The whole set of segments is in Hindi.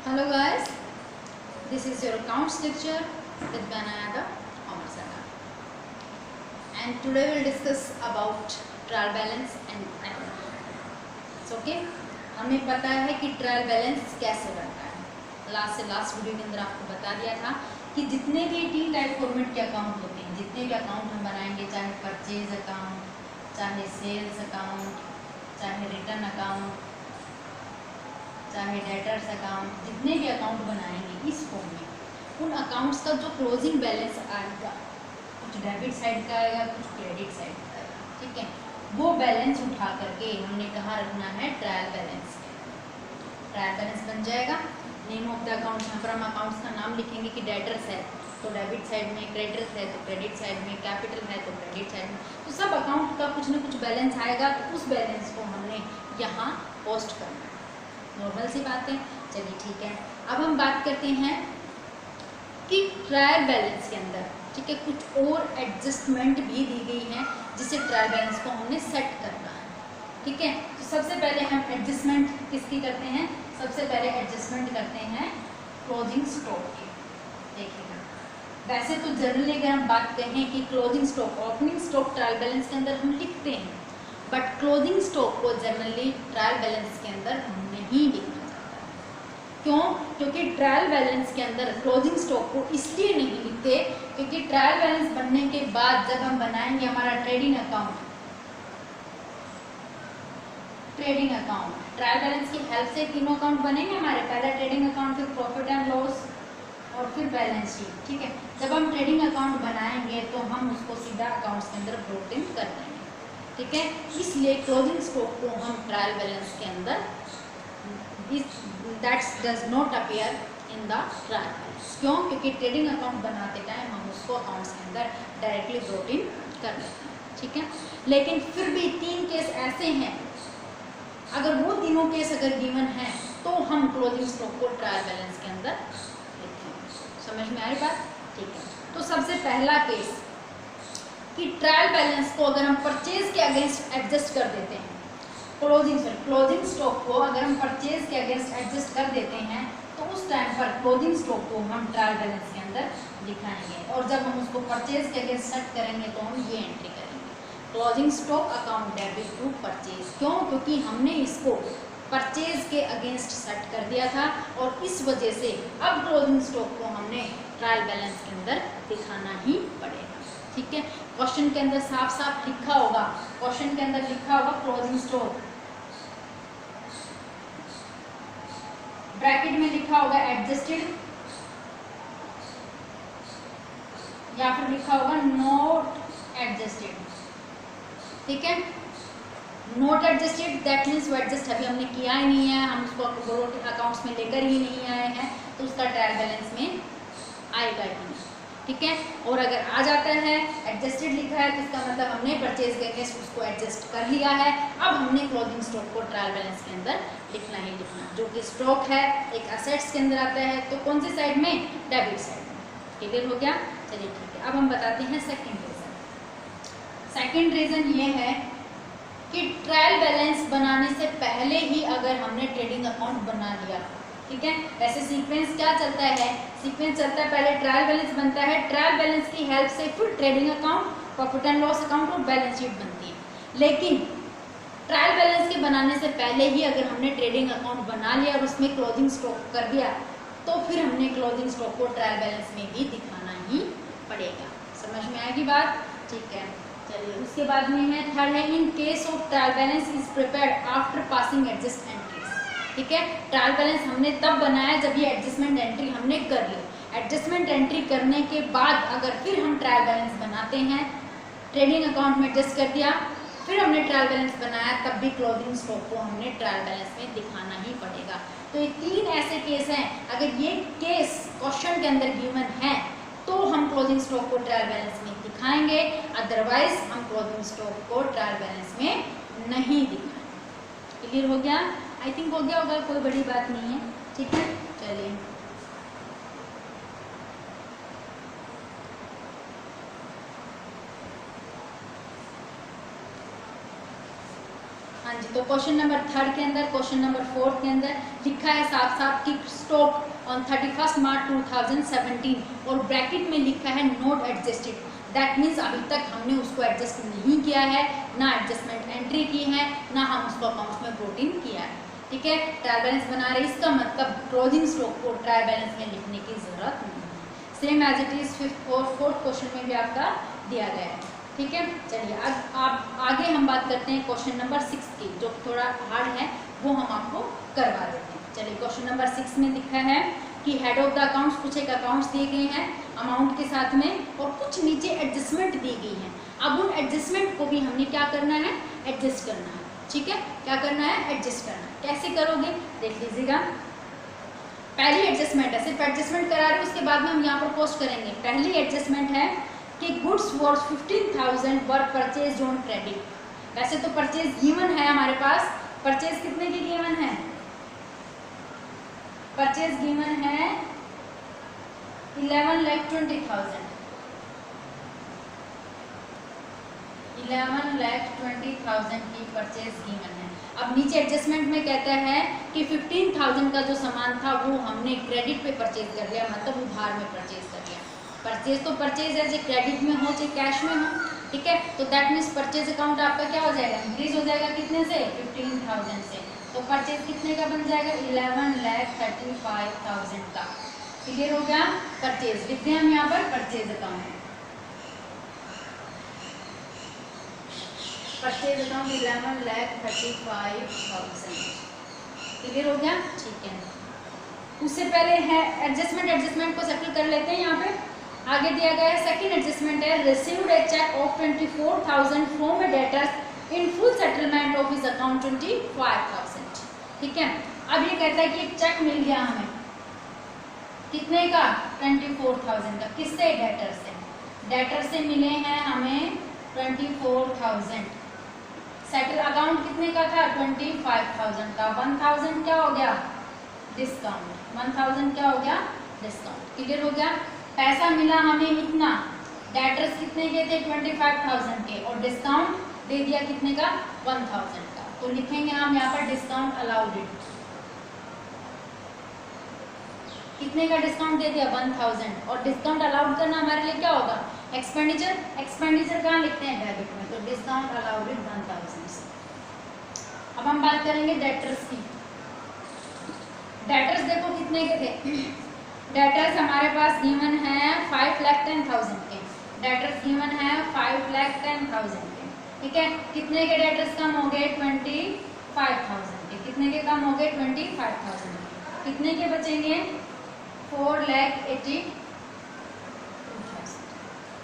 Hello guys, this is your accounts lecture with Banayada Commerce Account. And today we'll discuss about trial balance and account. It's okay? हमें पता है कि ट्रायल बैलेंस कैसे बनता है। लास्ट वीडियो के अंदर आपको बता दिया था कि जितने भी 3 टाइप फॉर्मेट के अकाउंट होते हैं, जितने भी अकाउंट हम बनाएंगे, चाहे परचेज अकाउंट, चाहे सेल्स अकाउंट, चाहे रिटर्न अकाउंट, चाहे डेटर्स अकाउंट, जितने भी अकाउंट बनाएंगे इस फॉर्म में, उन अकाउंट्स का जो क्लोजिंग बैलेंस आएगा, कुछ डेबिट साइड का आएगा, कुछ क्रेडिट साइड का आएगा, ठीक है। वो बैलेंस उठा करके हमने कहाँ रखना है, ट्रायल बैलेंस। ट्रायल बैलेंस बन जाएगा। नेम ऑफ द अकाउंट, यहाँ पर हम अकाउंट्स का नाम लिखेंगे कि डेटर्स है तो डेबिट साइड में, क्रेडिटर्स है तो क्रेडिट साइड में, कैपिटल है तो क्रेडिट साइड में, तो सब अकाउंट का कुछ ना कुछ बैलेंस आएगा, तो उस बैलेंस को हमने यहाँ पोस्ट करना है। नॉर्मल सी बात है। चलिए ठीक है, अब हम बात करते हैं कि ट्रायल बैलेंस के अंदर, ठीक है, कुछ और एडजस्टमेंट भी दी गई है जिससे ट्रायल बैलेंस को हमने सेट करना है, ठीक है। तो सबसे पहले हम एडजस्टमेंट किसकी करते हैं, सबसे पहले एडजस्टमेंट करते हैं क्लोजिंग स्टॉक की। देखिएगा, वैसे तो जनरली अगर हम बात करें कि closing stock, opening stock trial balance के अंदर हम लिखते हैं, बट क्लोजिंग स्टॉक को जनरली ट्रायल बैलेंस के अंदर नहीं लिखा जाता है। क्यों? क्योंकि ट्रायल बैलेंस के अंदर क्लोजिंग स्टॉक को इसलिए नहीं लिखते क्योंकि ट्रायल बैलेंस बनने के बाद जब हम बनाएंगे हमारा ट्रेडिंग अकाउंट, ट्रायल बैलेंस की हेल्प से तीनों अकाउंट बनेंगे हमारे, पहला ट्रेडिंग अकाउंट, फिर प्रॉफिट एंड लॉस और फिर बैलेंस शीट, ठीक है। जब हम ट्रेडिंग अकाउंट बनाएंगे तो हम उसको सीधा अकाउंट्स के अंदर ब्रोट इन कर देंगे, ठीक है। इसलिए क्लोजिंग स्टॉक को हम ट्रायल बैलेंस के अंदर that does not appear in the trial balance. क्यों? क्योंकि ट्रेडिंग अकाउंट बनाते टाइम हम उसको अकाउंट्स के अंदर डायरेक्टली ब्रोट इन कर लेते हैं, ठीक है। लेकिन फिर भी 3 केस ऐसे हैं, अगर वो तीनों केस अगर गिवन है तो हम क्लोजिंग स्टॉक को ट्रायल बैलेंस के अंदर लिखेंगे। समझ में आ रही बात? ठीक है। तो सबसे पहला केस कि ट्रायल बैलेंस को अगर हम परचेज के अगेंस्ट एडजस्ट कर देते हैं, क्लोजिंग स्टॉक को अगर हम परचेज के अगेंस्ट एडजस्ट कर देते हैं तो उस टाइम पर क्लोजिंग स्टॉक को हम ट्रायल बैलेंस के अंदर दिखाएंगे, और जब हम उसको परचेज के अगेंस्ट सेट करेंगे तो हम ये एंट्री करेंगे, closing stock account debit to purchase. क्यों? क्योंकि हमने इसको परचेज के अगेंस्ट सेट कर दिया था और इस वजह से अब क्लोजिंग स्टॉक को हमने ट्रायल बैलेंस के अंदर दिखाना ही पड़ेगा, ठीक है। क्वेश्चन के अंदर साफ साफ लिखा होगा, क्वेश्चन के अंदर लिखा होगा क्लोजिंग स्टॉक, ब्रैकेट में लिखा होगा एडजस्टेड, या फिर लिखा होगा नॉट एडजस्टेड, ठीक है। नॉट एडजस्टेड दैट मीन्स वो एडजस्ट अभी हमने किया ही नहीं है, हम उसको अकाउंट्स में लेकर ही नहीं आए हैं, तो उसका ट्रायल बैलेंस में आएगा ही नहीं, ठीक है। और अगर आ जाता है एडजस्टेड लिखा है तो इसका मतलब हमने परचेज के अगेंस्ट उसको एडजस्ट कर लिया है, अब हमने क्लोजिंग स्टॉक को ट्रायल बैलेंस के अंदर लिखना ही लिखना, जो कि स्टॉक है एक असेट्स के अंदर आता है, तो कौन सी साइड में, डेबिट साइड में। क्लियर हो गया? चलिए ठीक है, अब हम बताते हैं सेकेंड रीजन। सेकेंड रीजन ये है कि ट्रायल बैलेंस बनाने से पहले ही अगर हमने ट्रेडिंग अकाउंट बना लिया, ठीक है। वैसे सीक्वेंस क्या चलता है, सीक्वेंस चलता है, पहले ट्रायल बैलेंस बनता है, ट्रायल बैलेंस की हेल्प से फिर trading account, profit and loss account और बैलेंस शीट बनती है। लेकिन ट्रायल बैलेंस के बनाने से पहले ही अगर हमने ट्रेडिंग अकाउंट बना लिया और उसमें क्लोजिंग स्टॉक कर दिया तो फिर हमने क्लोजिंग स्टॉक को ट्रायल बैलेंस में भी दिखाना ही पड़ेगा। समझ में आएगी बात? ठीक है। चलिए उसके बाद में है थर्ड है, in case of trial balance is prepared after passing adjust entries, ठीक है। ट्रायल बैलेंस हमने तब बनाया जब ये एडजस्टमेंट एंट्री हमने कर ली, एडजस्टमेंट एंट्री करने के बाद अगर फिर हम ट्रायल बैलेंस बनाते हैं, ट्रेडिंग अकाउंट में एडजस्ट कर दिया, फिर हमने ट्रायल बैलेंस बनाया, तब भी क्लोजिंग स्टॉक को हमने ट्रायल बैलेंस में दिखाना ही पड़ेगा। तो ये 3 ऐसे केस हैं, अगर ये केस क्वेश्चन के अंदर गिवन है तो हम क्लोजिंग स्टॉक को ट्रायल बैलेंस में दिखाएंगे, अदरवाइज हम क्लोजिंग स्टॉक को ट्रायल बैलेंस में नहीं दिखाएंगे। क्लियर हो गया? आई थिंक हो गया होगा, कोई बड़ी बात नहीं है, ठीक है। चलिए हाँ जी, से। तो क्वेश्चन नंबर 3 के अंदर, क्वेश्चन नंबर 4 के अंदर लिखा है साफ साफ कि स्टॉप ऑन 31 मार्च 2017 और ब्रैकेट में लिखा है नोट एडजस्टेड। दैट मीन्स अभी तक हमने उसको एडजस्ट नहीं किया है, ना एडजस्टमेंट एंट्री की है, ना हम उसको अकाउंट्स में प्रोटीन किया है। ठीक है, ट्रायल बैलेंस बना रहे, इसका मतलब क्लोजिंग स्टॉक को ट्रायल बैलेंस में लिखने की जरूरत नहीं है। Same as it is 5th और 4th क्वेश्चन में भी आपका दिया गया है। ठीक है, चलिए अब आगे हम बात करते हैं क्वेश्चन नंबर 6 की, जो थोड़ा हार्ड है, वो हम आपको करवा देते हैं। चलिए क्वेश्चन नंबर 6 में लिखा है कि हेड ऑफ द अकाउंट्स, कुछ एक अकाउंट्स दिए गए हैं अमाउंट के साथ में, और कुछ नीचे एडजस्टमेंट दी गई है। अब उन एडजस्टमेंट को भी हमने क्या करना है, एडजस्ट करना है। ठीक है, क्या करना है, एडजस्ट करना है। कैसे करोगे देख लीजिएगा। पहली एडजस्टमेंट है, सिर्फ एडजस्टमेंट करा रहे, उसके बाद में हम यहाँ पर पोस्ट करेंगे। पहली एडजस्टमेंट है कि goods worth 15,000 were purchase on credit. वैसे तो परचेज गिवन है हमारे पास, परचेज कितने की गिवन है, परचेज गिवन है 11,20,000, 11,20,000 की परचेज गिवन है। अब नीचे एडजस्टमेंट में कहता है कि 15,000 का जो सामान था वो हमने क्रेडिट पे परचेज कर लिया, मतलब उधार में परचेज कर लिया। परचेज तो परचेज है, चाहे क्रेडिट में हो चाहे कैश में हो। ठीक है, तो दैट मीन्स परचेज अकाउंट आपका क्या हो जाएगा, इंक्रीज हो जाएगा, कितने से, 15,000 से। तो परचेज कितने का बन जाएगा, 11,35,000 का। क्लियर हो गया, परचेज लिखते हैं हम यहाँ पर purchase account, purchase account 11,35,000। Clear हो गया, ठीक है। उससे पहले है एडजस्टमेंट को सेटल कर लेते हैं। यहाँ पे आगे दिया गया है सेकंड एडजस्टमेंट है, received a cheque of 24,000 from a debtors in full settlement of his account 25,000। ठीक है, अब ये कहता है कि एक चेक मिल गया हमें, कितने का, 24,000 का। किससे, डेटर से। डेटर से मिले हैं हमें 24,000। सेटल अकाउंट कितने का था, 25,000 का। 1,000 क्या हो गया, डिस्काउंट। 1,000 क्या हो गया, डिस्काउंट। क्लियर हो गया, पैसा मिला हमें इतना, डेटर्स कितने के थे, 25,000 के, और डिस्काउंट दे दिया कितने का, 1,000 का। तो लिखेंगे हम यहाँ पर डिस्काउंट अलाउड, कितने का डिस्काउंट दे दिया, 1,000। और डिस्काउंट अलाउड करना हमारे लिए क्या होगा, एक्सपेंडिचर। एक्सपेंडिचर कहाँ लिखते हैं, डेबिट में, तो डिस्काउंट अलाउड 1,000 से। अब हम बात करेंगे डेटर्स की। डेटर्स देखो कितने के थे, डेटर्स हमारे पास गिवन है 5,10,000 के। डेटर्स गिवन है 5,10,000 के। ठीक है, कितने के डेटर्स कम हो गए, 25,000 के। कितने के कम हो गए, 25,000 के। कितने के बचेंगे, 4,82,000।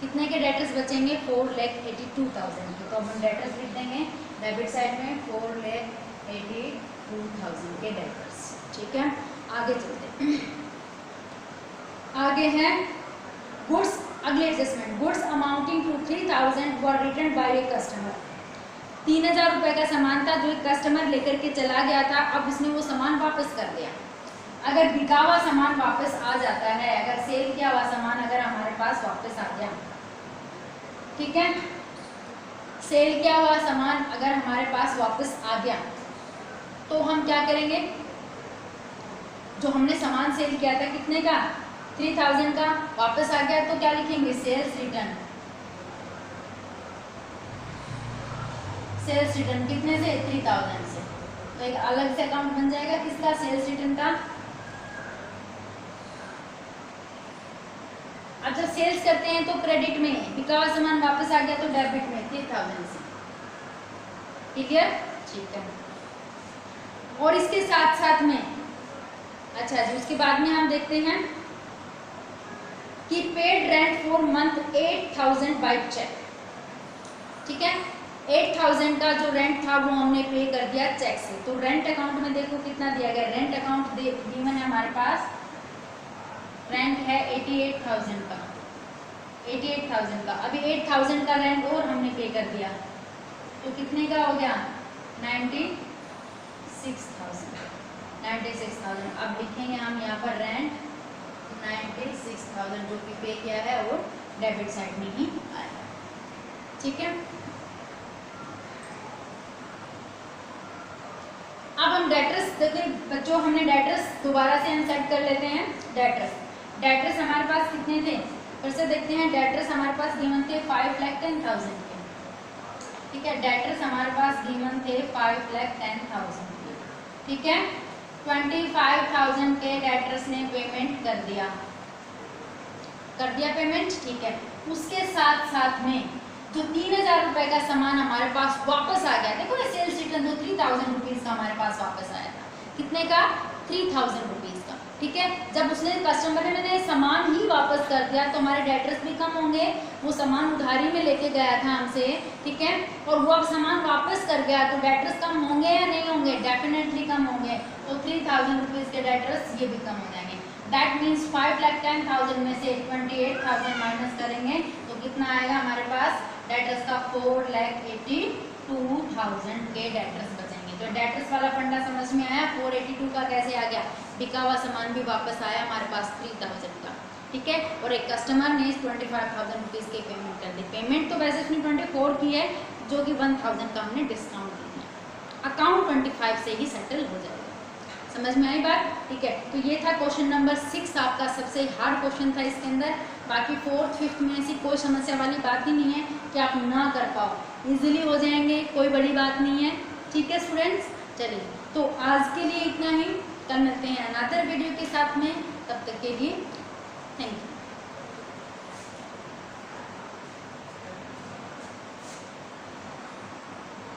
कितने के डेटर्स बचेंगे, 4,82,000 के। तो अब हम डेटर्स लिख देंगे डेबिट साइड में, 4,82,000 के डेटर्स। ठीक है, आगे चलते हैं। आगे है गुड्स, अगले adjustment, goods amounting to 3,000 were return by a customer. 3,000 रुपये का सामान था जो एक कस्टमर लेकर के चला गया था, अब उसने वो सामान वापस कर दिया। अगर बिका हुआ सामान वापस आ जाता है, अगर सेल किया हुआ सामान अगर हमारे पास वापस आ गया, ठीक है, सेल किया हुआ सामान अगर हमारे पास वापस आ गया, तो हम क्या करेंगे, जो हमने सामान सेल किया था कितने का, 3,000 का, वापस आ गया, तो क्या लिखेंगे, सेल्स रिटर्न। सेल्स रिटर्न कितने से, 3,000 से। तो एक अलग से अकाउंट बन जाएगा किसका, सेल्स रिटर्न का। अब जब सेल्स करते हैं तो क्रेडिट में, बिका हुआ सामान वापस आ गया तो डेबिट में 3,000 से। ठीक है, ठीक है। और इसके साथ साथ में अच्छा जी, उसके बाद में हम देखते हैं कि paid rent for month 8,000 by cheque. ठीक है, 8,000 का जो रेंट था वो हमने पे कर दिया चेक से। तो रेंट अकाउंट में देखो कितना दिया गया, रेंट अकाउंट गिवन है हमारे पास, रेंट है 88,000 का, 88,000 का। अभी 8,000 का रेंट और हमने पे कर दिया, तो कितने का हो गया, 96,000। अब लिखेंगे हम यहाँ पर रेंट 96,000 जो कि पे किया है और डेबिट साइड में ही आएगा। ठीक है, डेटर्स देखिए बच्चों, हमने डेटर्स दोबारा से हम सेट कर लेते हैं। डेटर्स हमारे पास कितने थे, फिर से देखते हैं। डेटर्स हमारे पास गिवन थे 5,10,000 के, ठीक है। डेटर्स हमारे पास गिवन थे 5,10,000 के, ठीक है। 25,000 के डेटर्स ने पेमेंट कर दिया पेमेंट, ठीक है। उसके साथ साथ में जो 3,000 रुपये का सामान हमारे पास वापस आ गया, देखो सेल्स रिटर्न तो 3,000 रुपीज़ का हमारे पास वापस आया था। कितने का? 3,000 रुपीज़ का, ठीक है। जब उसने कस्टमर ने सामान ही वापस कर दिया तो हमारे डेटर्स भी कम होंगे। वो सामान उधारी में लेके गया था हमसे, ठीक है, और वो अब सामान वापस कर गया तो डेटर्स कम होंगे या नहीं होंगे? डेफिनेटली कम होंगे। तो 3,000 रुपीज़ के डेटर्स ये भी कम हो जाएंगे। दैट मीन्स 5,10,000 में से 28,000 माइनस करेंगे तो कितना आएगा हमारे पास डेटर्स का? 4,82,000 के डेटर्स बचेंगे। तो डेटर्स वाला फंडा समझ में आया। 482 का कैसे आ गया? बिका हुआ सामान भी वापस आया हमारे पास 3,000 का, ठीक है। और एक कस्टमर ने 25,000 रुपीज़ की पेमेंट कर दी। पेमेंट तो वैसे उसने 24 की है, जो कि 1,000 का हमने डिस्काउंट दिया। अकाउंट 25 से ही सेटल हो जाएगा। समझ में आई बात? ठीक है। तो ये था क्वेश्चन नंबर 6 आपका, सबसे हार्ड क्वेश्चन था इसके अंदर। बाकी 4th 5th में ऐसी कोई समस्या वाली बात ही नहीं है कि आप ना कर पाओ, इजीली हो जाएंगे, कोई बड़ी बात नहीं है, ठीक है स्टूडेंट्स। चलिए, तो आज के लिए इतना ही। कल मिलते हैं अनदर वीडियो के साथ में, तब तक के लिए थैंक यू।